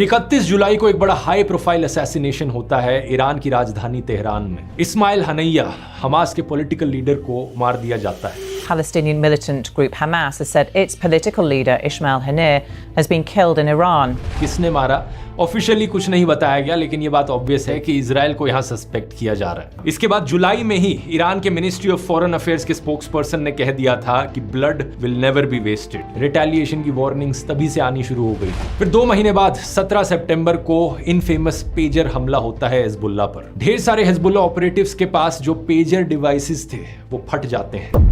31 जुलाई को एक बड़ा हाई प्रोफाइल असैसिनेशन होता है ईरान की राजधानी तेहरान में। इस्माइल हनैया हमास के पॉलिटिकल लीडर को मार दिया जाता है। Palestinian militant group Hamas has said its political leader Ismail Haniyeh has been killed in Iran. किसने मारा ऑफिशियली कुछ नहीं बताया गया, लेकिन ये बात ऑब्वियस है कि इजराइल को यहाँ सस्पेक्ट किया जा रहा है। इसके बाद जुलाई में ही ईरान के मिनिस्ट्री ऑफ फॉरेन अफेयर्स के स्पोक्सपर्सन ने कह दिया था कि blood will never be wasted. Retaliation की वार्निंग्स तभी से आनी शुरू हो गई। फिर 2 महीने बाद 17 सितंबर को इनफेमस पेजर हमला होता है हिजबुल्लाह पर। ढेर सारे हिजबुल्लाह ऑपरेटिव्स के पास जो पेजर डिवाइसेस थे वो फट जाते हैं।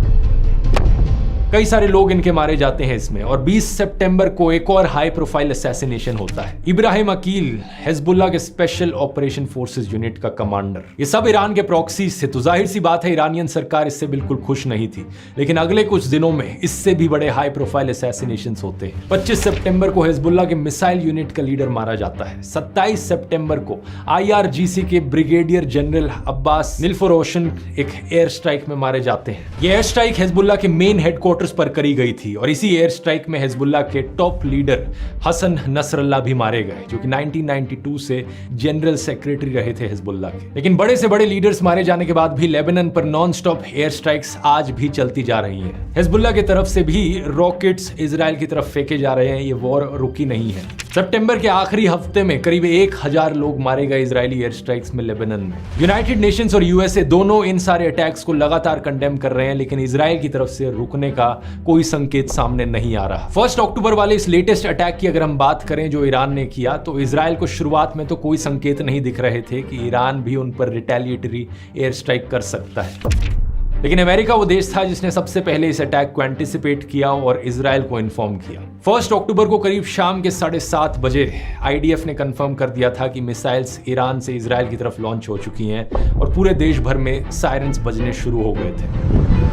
कई सारे लोग इनके मारे जाते हैं इसमें। और 20 सितंबर को एक और हाई प्रोफाइल असैसिनेशन होता है। इब्राहिम अकील हिजबुल्लाह के स्पेशल ऑपरेशन फोर्सेस यूनिट का कमांडर। ये सब ईरान के प्रॉक्सीज थे, तो जाहिर सी बात है ईरानियन सरकार इससे बिल्कुल खुश नहीं थी। लेकिन अगले कुछ दिनों में इससे भी बड़े हाई प्रोफाइल असैसिनेशंस होते हैं। 25 सितंबर को हिजबुल्लाह के मिसाइल यूनिट का लीडर मारा जाता है। 27 सितंबर को IRGC के ब्रिगेडियर जनरल अब्बास निलफरोशन एक एयर स्ट्राइक में मारे जाते हैं। ये एयर स्ट्राइक हिजबुल्लाह के मेन हेडक्वार्टर्स पर करी गई थी और इसी एयर स्ट्राइक में हिजबुल्लाह के टॉप लीडर हसन नसरल्लाह भी मारे गए, जो कि 1992 से जनरल सेक्रेटरी रहे थे हिजबुल्लाह के। लेकिन बड़े से बड़े लीडर्स मारे जाने के बाद भी लेबनान पर नॉन स्टॉप एयर स्ट्राइक्स आज भी चलती जा रही हैं। हिजबुल्लाह की तरफ से भी रॉकेट्स इजराइल की तरफ फेंके जा रहे हैं। ये वॉर रुकी नहीं है। सितंबर के आखिरी हफ्ते में करीब 1000 लोग मारे गए इजरायली एयर स्ट्राइक्स में लेबनान में। यूनाइटेड नेशंस और यूएसए दोनों इन सारे अटैक्स को लगातार कंडेम कर रहे हैं, लेकिन इजराइल की तरफ से रुकने का कोई संकेत सामने नहीं आ रहा। 1 अक्टूबर वाले इस लेटेस्ट अटैक की अगर हम बात करें जो ईरान ने किया, तो इजराइल को शुरुआत में तो कोई संकेत नहीं दिख रहे थे कि ईरान भी उन पर रिटेलिएटरी एयर स्ट्राइक कर सकता है। लेकिन अमेरिका वो देश था जिसने सबसे पहले इस अटैक को एंटिसिपेट किया और इजराइल को इन्फॉर्म किया। 1 अक्टूबर को करीब शाम के 7:30 बजे IDF ने कंफर्म कर दिया था कि मिसाइल्स ईरान से इजराइल की तरफ लॉन्च हो चुकी हैं और पूरे देश भर में सायरन्स बजने शुरू हो गए थे।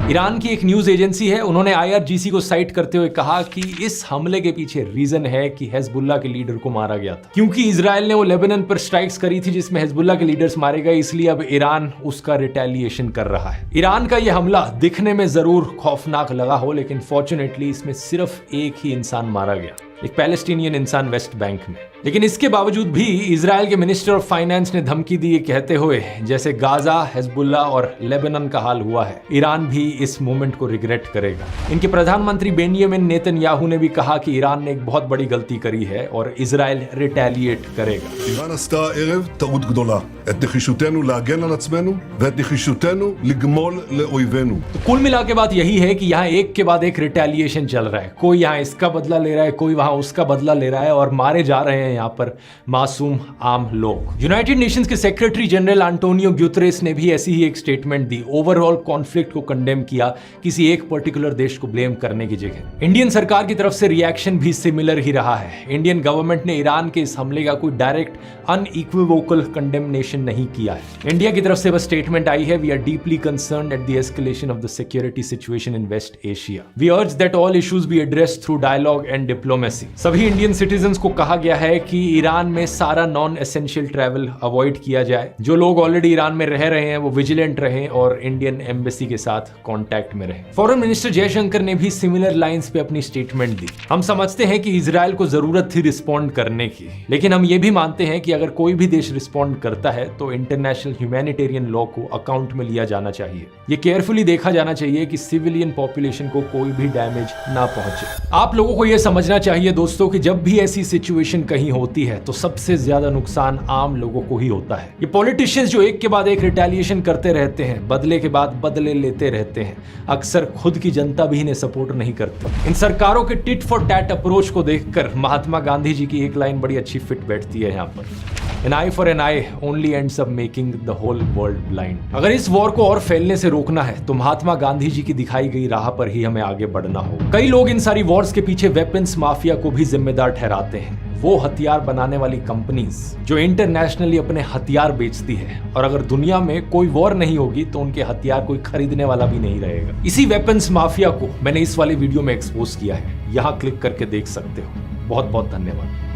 ईरान की एक न्यूज एजेंसी है, उन्होंने IRGC को साइट करते हुए कहा कि इस हमले के पीछे रीजन है कि हिजबुल्लाह के लीडर को मारा गया था। क्योंकि इजराइल ने वो लेबनान पर स्ट्राइक्स करी थी जिसमें हिजबुल्लाह के लीडर्स मारे गए, इसलिए अब ईरान उसका रिटेलिएशन कर रहा है। ईरान का यह हमला दिखने में जरूर खौफनाक लगा हो, लेकिन फॉर्चुनेटली इसमें सिर्फ एक ही इंसान मारा गया, एक पैलेस्टीनियन इंसान वेस्ट बैंक में। लेकिन इसके बावजूद भी इजराइल के मिनिस्टर ऑफ फाइनेंस ने धमकी दी कहते हुए जैसे गाजा, हिजबुल्लाह और लेबनान का हाल हुआ है, ईरान भी इस मूवमेंट को रिग्रेट करेगा। इनके प्रधानमंत्री बेंजामिन नेतन्याहू ने भी कहा कि ईरान ने एक बहुत बड़ी गलती करी है और इजराइल रिटेलिएट करेगा। איראן עשתה הערב טעות גדולה. את נחישותנו להגן על עצמנו ואת נחישותנו לגמול לאויבינו. तो कुल मिला के बात यही है कि यहाँ एक के बाद एक रिटेलिएशन चल रहा है। कोई यहाँ इसका बदला ले रहा है, कोई वहां उसका बदला ले रहा है और मारे जा रहे हैं यहाँ पर मासूम आम लोग। यूनाइटेड नेशंस के सेक्रेटरी जनरल एंटोनियो ग्यूतरेस ने भी ऐसी ही एक स्टेटमेंट दी। ओवरऑल कॉन्फ्लिक्ट को कंडेम किया, किसी एक पर्टिकुलर देश को ब्लेम करने की जगह। इंडियन सरकार की तरफ से रिएक्शन भी सिमिलर ही रहा है। इंडियन गवर्नमेंट ने ईरान के इस हमले का कोई डायरेक्ट अनइक्विवोकल कंडेमनेशन नहीं किया है। इंडिया की तरफ से बस स्टेटमेंट आई है, we are deeply concerned at the escalation of the security situation in West Asia. We urge that all issues be addressed through dialogue and diplomacy. सभी इंडियन सिटीजन्स को कहा गया है कि ईरान में सारा नॉन एसेंशियल ट्रैवल अवॉइड किया जाए। जो लोग ऑलरेडी ईरान में रह रहे हैं वो विजिलेंट रहें और इंडियन एम्बेसी के साथ कांटेक्ट में रहें। फॉरेन मिनिस्टर जयशंकर ने भी सिमिलर लाइंस पे अपनी स्टेटमेंट दी। हम समझते हैं कि इजराइल को जरूरत थी रिस्पॉन्ड करने की, लेकिन हम ये भी मानते हैं कि अगर कोई भी देश रिस्पॉन्ड करता है तो इंटरनेशनल ह्यूमैनिटेरियन लॉ को अकाउंट में लिया जाना चाहिए। ये केयरफुली देखा जाना चाहिए कि सिविलियन पॉपुलेशन को कोई भी डैमेज ना पहुंचे। आप लोगों को यह समझना चाहिए दोस्तों कि जब भी ऐसी सिचुएशन कहीं होती है तो सबसे ज्यादा नुकसान आम लोगों को ही होता है। ये पॉलिटिशियंस जो एक के बाद एक रिटेलिएशन करते रहते हैं, बदले के बाद बदले लेते रहते हैं, अक्सर खुद की जनता भी इन्हें सपोर्ट नहीं करती। इन सरकारों के टिट फॉर टैट अप्रोच को देखकर महात्मा गांधी जी की एक लाइन बड़ी अच्छी फिट बैठती है यहाँ पर, An eye for an eye only ends up making the whole world blind। अगर इस वॉर को और फैलने से रोकना है तो महात्मा गांधी जी की दिखाई गई राह पर ही हमें आगे बढ़ना होगा। कई लोग इन सारी वॉर्स के पीछे वेपन्स माफिया को भी जिम्मेदार ठहराते हैं। वो हथियार बनाने वाली कंपनीज जो इंटरनेशनली अपने हथियार बेचती है, और अगर दुनिया में कोई वॉर नहीं होगी तो उनके हथियार कोई खरीदने वाला भी नहीं रहेगा। इसी वेपन्स माफिया को मैंने इस वाले वीडियो में एक्सपोज किया है, यहाँ क्लिक करके देख सकते हो। बहुत बहुत धन्यवाद।